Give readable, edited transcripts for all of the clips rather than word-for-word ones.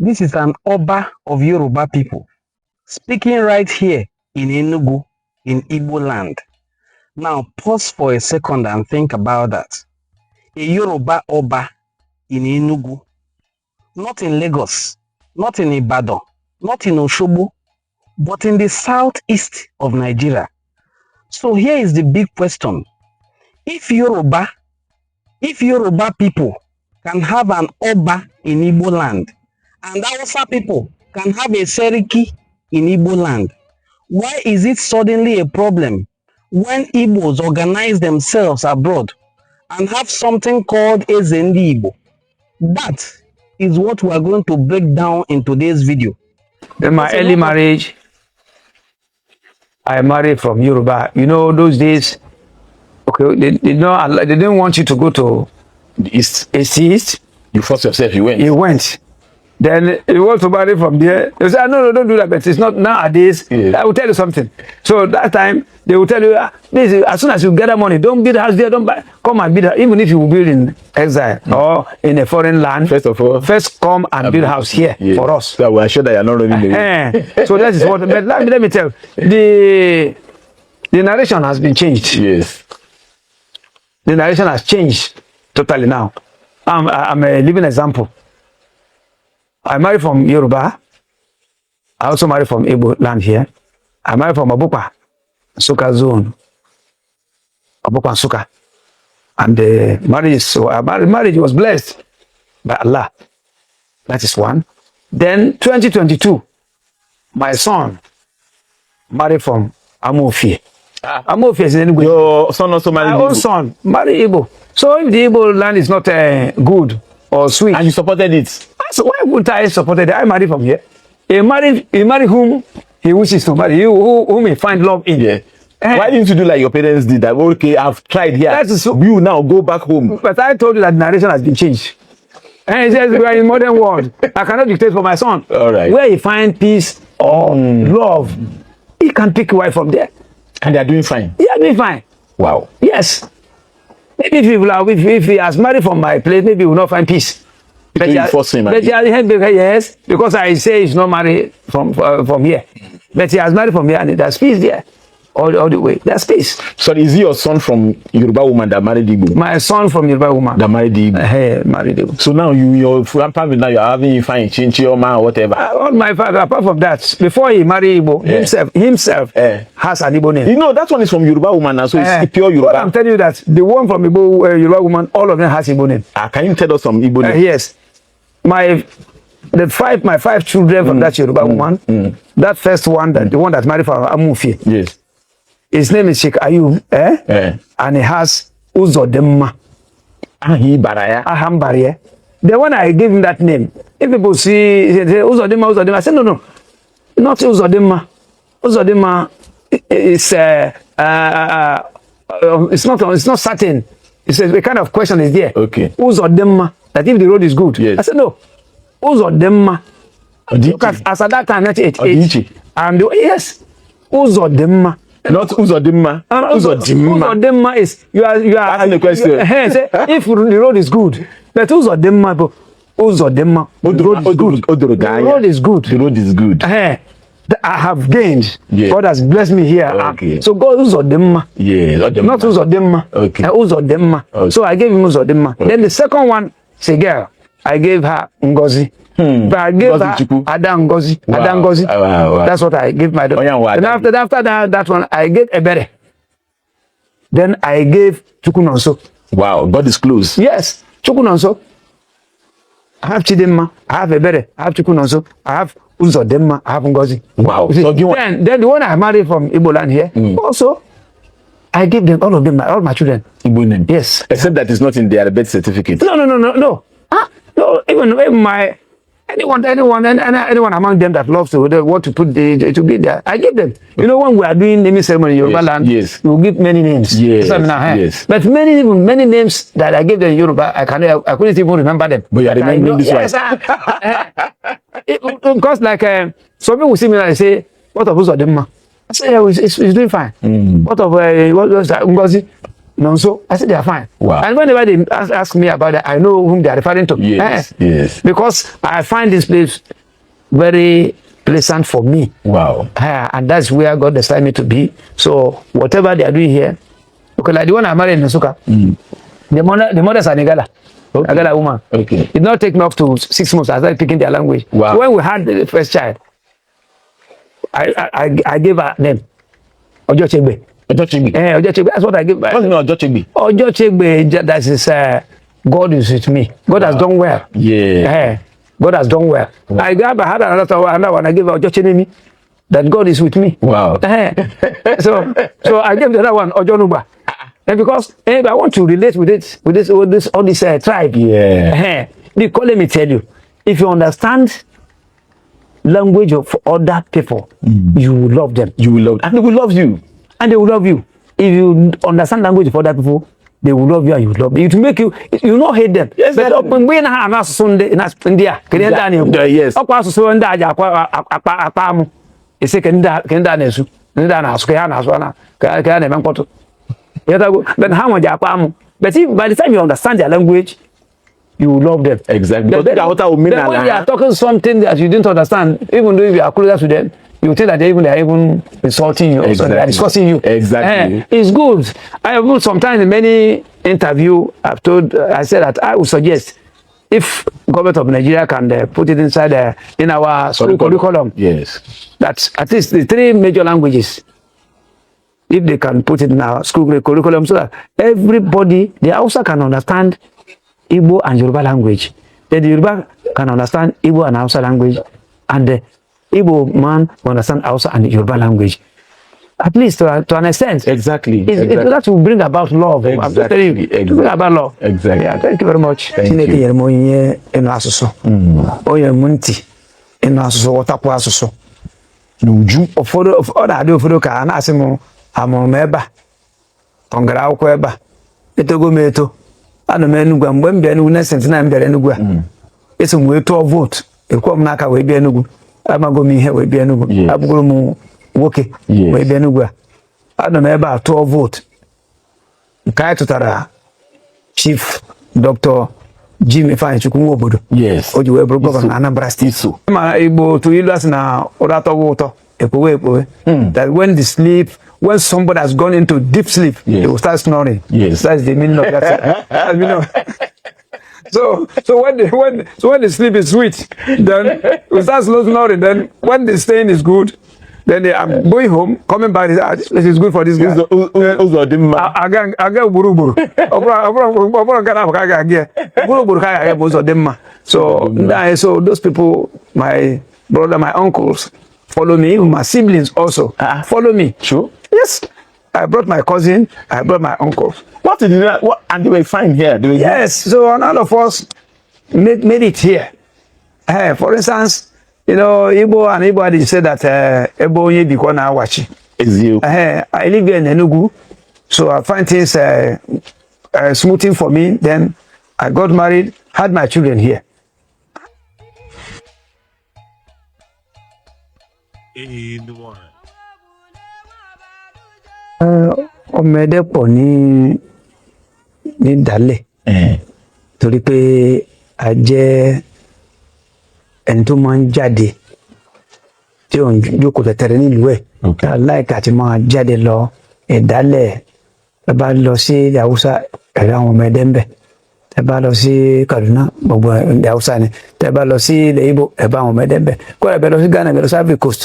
This is an Oba of Yoruba people speaking right here in Enugu, in Igbo land. Now pause for a second and think about that. A Yoruba Oba in Enugu, not in Lagos, not in Ibadan, not in Oshobo, but in the southeast of Nigeria. So here is the big question. If Yoruba people can have an Oba in Igbo land, and Hausa people can have a Seriki in Igbo land, why is it suddenly a problem when Igbos organize themselves abroad and have something called Ezendi Igbo? That is what we are going to break down in today's video. In my early marriage, I married from Yoruba. You know, those days, okay, they didn't want you to go to the east. East. You forced yourself, you went. You went. Then you want to marry from there. They say, no, don't do that. But it's not nowadays. Yeah. I will tell you something. So that time, they will tell you, as soon as you gather money, don't build a house there, don't buy, come and build a house. Even if you will build in exile or in a foreign land, first of all, first come and build a house here for us. So we are sure that you are not running away. So that is what, but let me tell you, the narration has been changed. Yes. The narration has changed totally now. I'm a living example. I married from Yoruba. I also married from Igbo land here. I married from Abupa, Suka zone. Abupa and Suka. And the marriage was blessed by Allah. That is one. Then 2022, my son married from Amofie. Amofie is in Enugu. Your son also married Igbo? My own son married Igbo. So if the Igbo land is not good or sweet. And you supported it? So why would I support it? I married from here. He married whom he wishes to marry. Whom he find love in. Yeah. Why didn't you do like your parents did? That okay, I've tried here. You now go back home. But I told you that narration has been changed. And he says we are in modern world. I cannot dictate for my son. All right. Where he find peace or love, he can pick a wife from there. And they are doing fine. They are doing fine. Wow. Yes. Maybe if he has married from my place, maybe he will not find peace. But yes, because I say he's not married from here. But he has married from here and there's peace there. All the way. There's peace. So is he your son from Yoruba woman that married Igbo? My son from Yoruba woman. That married Igbo? Married Igbo. So now your family now you're having fine chinchi or man or whatever? All my father, apart from that, before he married Igbo, himself has an Igbo name. You know, that one is from Yoruba woman now, so it's pure Yoruba. But I'm telling you that the one from Igbo, Yoruba woman, all of them has Igbo name. Can you tell us some Igbo name? Yes. My five children from that Yoruba woman, that first one, the one that married from Amufie. Yes. His name is Sheikh Ayub, and he has Uzodemma. Ahambariye. Then when I gave him that name, if people see Uzodemma, I said, no, not Uzodemma. Uzodemma is it's not certain. It's a kind of question is there. Okay. Uzodemma, that if the road is good. Yes. I said, no. Uzodemma. Because as at that time, 1988. And yes, Uzodemma. Not Uzodimma. Uzodimma is you are asking the question. If the road is good, but Uzodimma, the road is good. The road is good. The road is good. I have gained. Yeah. God has blessed me here. Okay. So God Uzodimma. Yeah. Not Uzodimma. Okay. Uzodimma. Okay. So I gave him Uzodimma. Okay. Then the second one is a girl. I gave her Ngozi. But I gave her Adam Ngozi. Wow. Adam Ngozi. Wow. That's what I gave my daughter. And after that one, I gave Ebere. Then I gave Chukunonso. Wow, God is close. Yes, Chukunonso. I have Chidemma. I have Ebere. I have Chukunonso. I have Uzodemma. I have Ngozi. Wow. So then the one I married from Igbo land here, also, I gave them, all of them, all my children. Igbo name? Yes. Except that it's not in their birth certificate. No. No, even my anyone among them that loves to want to put to be there, I give them. You know, when we are doing naming ceremony in Yoruba land, yes, we will give many names. Yes, yes. But many names that I gave them in Yoruba, I couldn't even remember them. But you are remembering this one. Yes, because like some people will see me and say, "What of Uzodimma?" I say, "Yeah, it's doing fine." What of what was that? Ngozi? No, so I said they are fine. Wow. And whenever they ask me about it, I know whom they are referring to. Yes, yes. Because I find this place very pleasant for me. Wow. And that's where God decided me to be. So whatever they are doing here, because like the one I married in Nasuka, the mothers are Nigala. Okay. Nigala woman. Okay. It did not take me up to 6 months. I started speaking their language. Wow. So when we had the first child, I gave her name. Ojo Chegbe. Ojo Chegbe. Ojo Chegbe. That's what I give. What's the name of Ojo Chegbe? Ojo Chegbe, that is, God is with me. God has done well. Yeah. God has done well. Wow. I had another one. I gave Ojo Chenemi, that God is with me. Wow. So I gave the other one Ojo Nuba. And because I want to relate with all this tribe. Yeah. Let me tell you, if you understand language of other people, you will love them. You will love, and they will love you. And they will love you. If you understand language of other people, they will love you and you will love them. It will make you, you will not hate them. Yes, but when we have Sunday in India, yes. But if by the time you understand their language, you will love them. Exactly. But then when they are talking something that you didn't understand, even though you are closer to them, you think that they are even insulting you, exactly. They are discussing you. Exactly. It's good. I have sometimes in many interview I said that I would suggest if government of Nigeria can put it inside in our school curriculum. Yes. That at least the 3 major languages, if they can put it in our school curriculum, so that everybody, they also can understand Igbo and Yoruba language. Then the Yoruba can understand Igbo and Hausa language, and the Igbo man will understand Hausa and Yoruba language. At least to an extent. Exactly. That will bring about love. Exactly. Bring about love. Exactly. Yeah, thank you very much. Thank you. Ụfọdụ ka a na-asị m amụrụ m ebe a ọ gara akwụkwọ ebe a etogo m eto anọ m Enugu mgbe m bịa Enugu na senti na m bịara Enugu a eso m wee tụọ vootu ekwuo m n'aka wee bịa Enugu amago m ihe wee bịa Enugu abụgoro m nwoke wee bịa Enugu a anọ m ebe a tụọ vootu nke anyị tụtara Chief Dr. Jim Ifeanyichukwu nwa obodo o ji wee bụrụ gọvanọ na Anambra State ma Igbo tụrụ ilu asị na ụra atọghị ụtọ ekwewe that when somebody has gone into deep sleep, they will start snoring. That's the meaning of that. So when the sleep is sweet, then we start snoring. Then when the staying is good, then I'm going home, coming back. This is good for this guy. So those people, my brother, my uncles, follow me. My siblings also follow me. Sure. Yes. I brought my cousin. I brought my uncle. What and they were fine here. Yes. So none of us made it here. For instance, Igbo and everybody said that Igbo onye biko na awachi. I live here in Enugu, so I find things smoothing for me. Then I got married, had my children here. Ọmọ ẹdẹ pọ̀ ní Dálẹ̀ torí pé a jẹ́ ẹni tó máa ń jáde tí ò ń jókòó tẹ̀tẹ̀rẹ̀ nílùú ẹ̀ láìka àti máa jáde lọ Ìdálẹ̀ ẹ bá lọ sí ilẹ̀ Haúsá ẹ̀rọ àwọn ọmọ ẹdẹ ń bẹ̀ ẹ bá lọ sí Kaduna gbogbo ilẹ̀ Haúsá ni tẹ bá lọ sí ilẹ̀ Igbo ẹ bá àwọn ọmọ ẹdẹ ń bẹ̀ kó ẹ bẹ lọ sí Ghana ẹ bẹ lọ sí Ivory Coast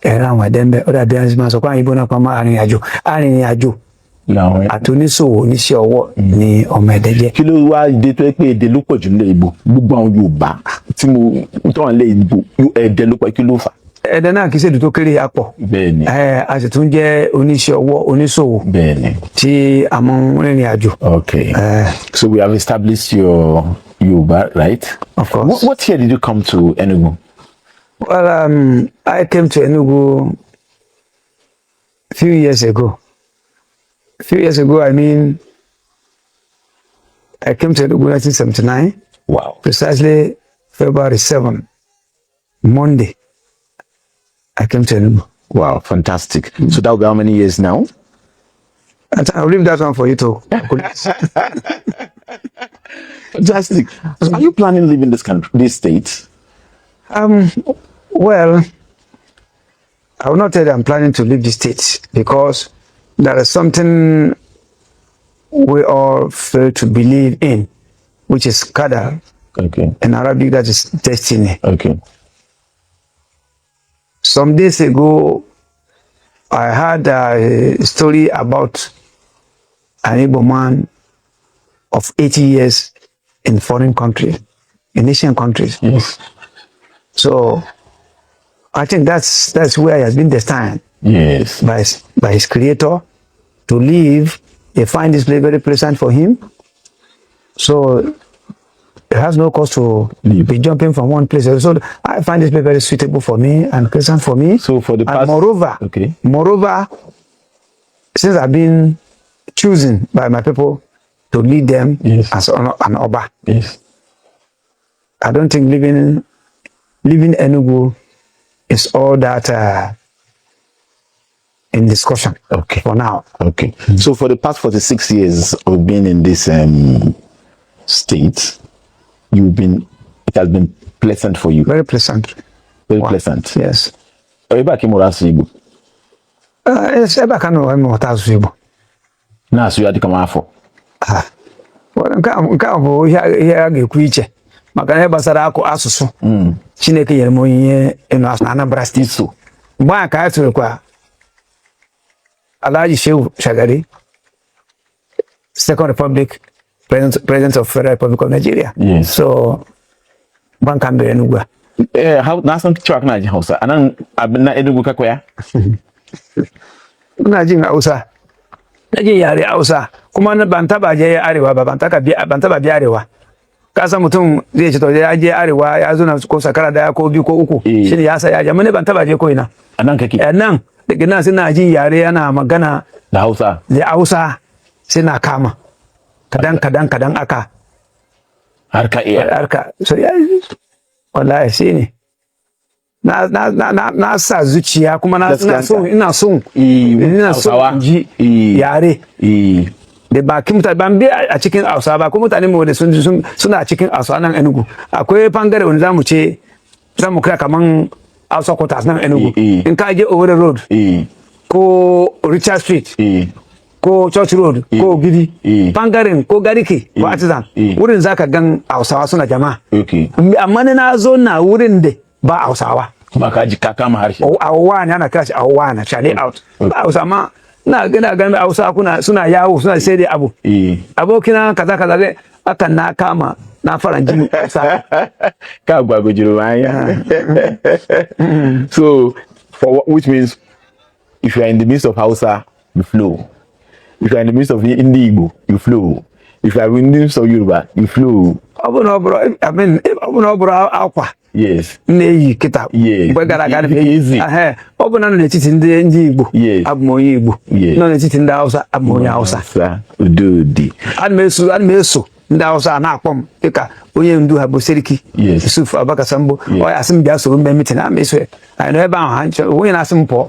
ẹ̀rọ àwọn ẹdẹ ń bẹ̀ ó dàbí ẹni máa sọ pé àwọn Igbo náà pa máa arìnrìn-àjò àti oníṣòwò oníṣẹ́ ọwọ́ ni ọmọ ẹ̀dẹ́ jẹ́. Kí ló wá dé tó pé èdè ló pọ̀ jù nílẹ̀ Ìgbò gbogbo àwọn Yorùbá tí mo tọ́ lé Ìgbò ẹ̀dẹ́ ló pọ̀ kí ló fà. Ẹ̀dẹ́ náà kì í ṣèdú tó kéré apọ̀. Bẹ́ẹ̀ni. A sì tún jẹ́ oníṣẹ́ ọwọ́ oníṣòwò. Bẹ́ẹ̀ni. Tí a mọ rìnrìn àjò. Okay. So we have established your Yoruba, right? Of course. What year did you come to Enugu? Well, I came to Enugu a few years ago. A few years ago, I mean, I came to Enugu in 1979. Wow. Precisely February 7, Monday, I came to Enugu. Wow, fantastic. So that will be how many years now? I'll leave that one for you to. Fantastic. So are you planning to live in this country, this state? Well, I will not tell you I'm planning to leave the state because there is something we all fail to believe in, which is qadar. Okay. In Arabic, that is destiny. Okay. Some days ago, I heard a story about an Igbo man of 80 years in foreign countries, in Asian countries. Yes. So I think that's where he has been destined. Yes. By his creator to live. They find this place very pleasant for him. So it has no cost to be jumping from one place. So I find this place very suitable for me and pleasant for me. So for the past, and moreover, since I've been chosen by my people to lead them as an Oba, I don't think living Enugu is all that in discussion. Okay. For now. Okay. So for the past 46 years of being in this state, it has been pleasant for you. Very pleasant. Very pleasant. Yes. Eba kimura Igbo. Yes, eba kanu emi watasu Igbo. Na so yadi kama afọ. Nke a bụ ihe a ga-ekwu iche maka na gbasara asụsụ Chineke nyere m onyinye ịnụ asụsụ na Anambra steeti. So mgbe a ka a tụrụkwa Alhaji Shehu Shagari, Second Republic, President of Federal Republic of Nigeria. Yes. So banka mbere Enugu. How na san kichwa kana ji Hausa anan abin na Enugu ka koya? Ina jin Hausa. Nake yare Hausa kuma ban taba je arewa ba ban taba biya arewa. Ka san mutum zai ce to ya je arewa ya zo na ko sakara daya ko biyu ko uku shine ya sa ya je mun ban taba je ko ina. Anan kake? Nan daga nan suna jin yare yana magana da Hausa. Da Hausa sai na kama kadan aka harka iya harka so ya wallahi sai ne na sa zuciya kuma ina son ji yare da bakin mutane ban bi a cikin Hausa ba kuma mutane mu da suna cikin Hausa nan Enugu akwai bangare wanda zamu kira kaman Hausa quarters nan Enugu in ka je Owerri road ko Richard street ko Church road ko Gidi bangaren ko Gariki ko Artisan wurin zaka gan Hausawa suna jama'a amma na zo na wurin da ba Hausawa kuma ka ji ka kama harshe awwa ne ana kira shi awwa na chale out ba Hausa ma na ganin Hausa suna yawo suna sai dai abu abokina kaza dai akan na kama na fara jin Hausa ka gwagwa jirwaya so which means if you are in the midst of Hausa you flow. If you are in the midst of Igbo, you flow. If you are in the midst of Yoruba, you flow. Yes. Yes. Easy. Ndị Hausa na-akpọ m dịka onye ndu ha bụ Seriki Yusuf Abakasambo ọ ya asị m bịa soro mbe mitin ama eso anyị nọ ebe ahụ ha nche onye na-asị m pụọ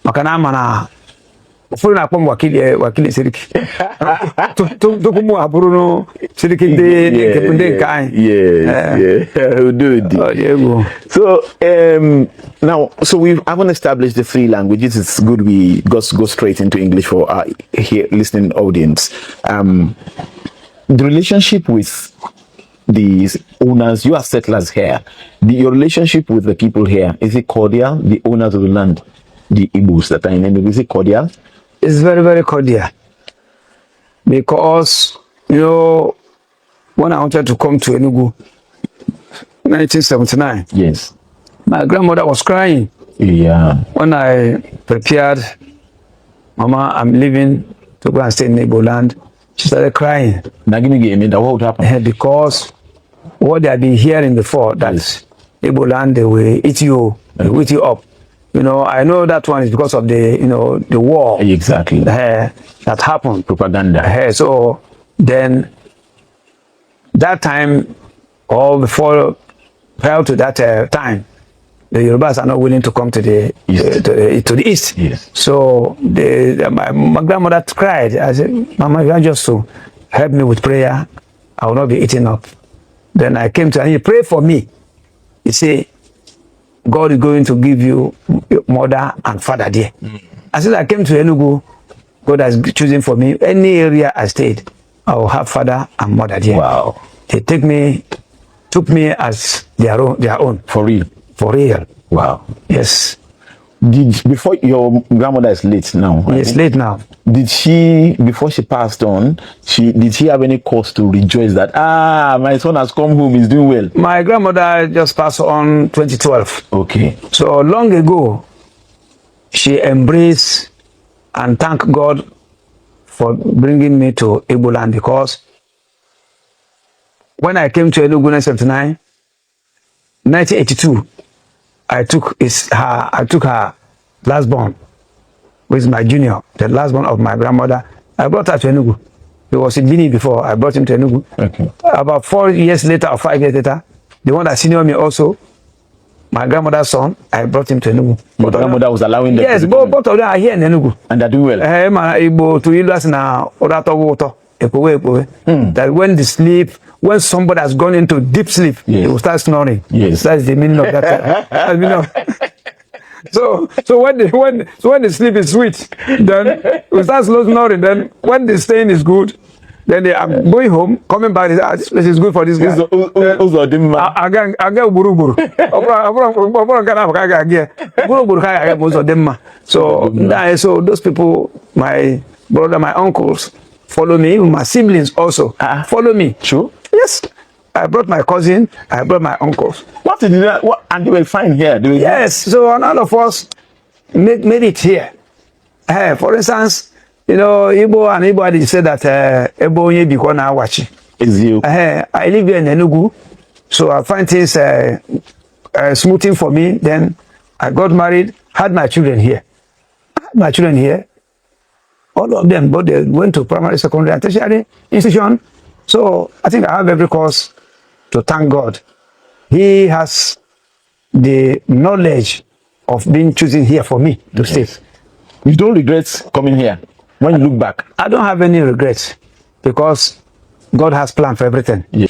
maka na ama na ụfọdụ na-akpọ m wakili Seriki tupu m abụrụ no Seriki ndị nke anyị. So now we haven't established the three languages. It's good we go straight into English for our here listening audience. The relationship with the owners, you are settlers here. Your relationship with the people here, is it cordial? The owners of the land, the Igbos that are in Enugu, is it cordial? It's very, very cordial. Because, when I wanted to come to Enugu, 1979, yes, my grandmother was crying. Yeah. When I prepared, Mama, I'm leaving to go and stay in Igbo land, she started crying. Now give me what happened? Because what they had been hearing before, that Igbo land, they will eat you, they will eat you up. I know that one is because of the, the war. Exactly. That happened. Propaganda. So then, that time, or prior to that time, the Yorubas are not willing to come to the to the east. Yes. So my grandmother cried. I said, Mama, you are just to help me with prayer, I will not be eating up. Then I came to her and he prayed for me. He said, God is going to give you mother and father there. As I came to Enugu, God has chosen for me any area I stayed, I will have father and mother there. Wow. They took me as their own. For real. For real. Wow. Yes. Before your grandmother is late now? Yes, late now. Did she, before she passed on, did she have any cause to rejoice that, my son has come home, he's doing well? My grandmother just passed on 2012. Okay. So long ago, she embraced and thanked God for bringing me to Igbo land, because when I came to Enugu in 1982, I took her last born, with my junior, the last born of my grandmother. I brought her to Enugu. He was in Bini before. I brought him to Enugu. Okay. About 4 years later or 5 years later, the one that senior me also, my grandmother's son, I brought him to Enugu. Your grandmother was allowing them? Yes, both of them are here in Enugu. And they're doing well. That when somebody has gone into deep sleep, yes, he will start snoring. Yes. That's the meaning of that. So when the sleep is sweet, then we start slow snoring. Then when the stain is good, then they are going home, coming back. This place is good for this guy. So those people, my brother, my uncles, follow me. My siblings also follow me. Sure. Yes. I brought my cousin. I brought my uncles. What did that? What? And they were fine here. Yes. So none of us made it here. For instance, Igbo and Igbo said that Ebo onye biko na awachi. Is you? I live here in Enugu, so I find things smoothing for me. Then I got married, had my children here. All of them, but they went to primary, secondary, and tertiary institution. So I think I have every cause to thank God. He has the knowledge of being chosen here for me to stay. You don't regret coming here when you look back? I don't have any regrets, because God has planned for everything. Yeah.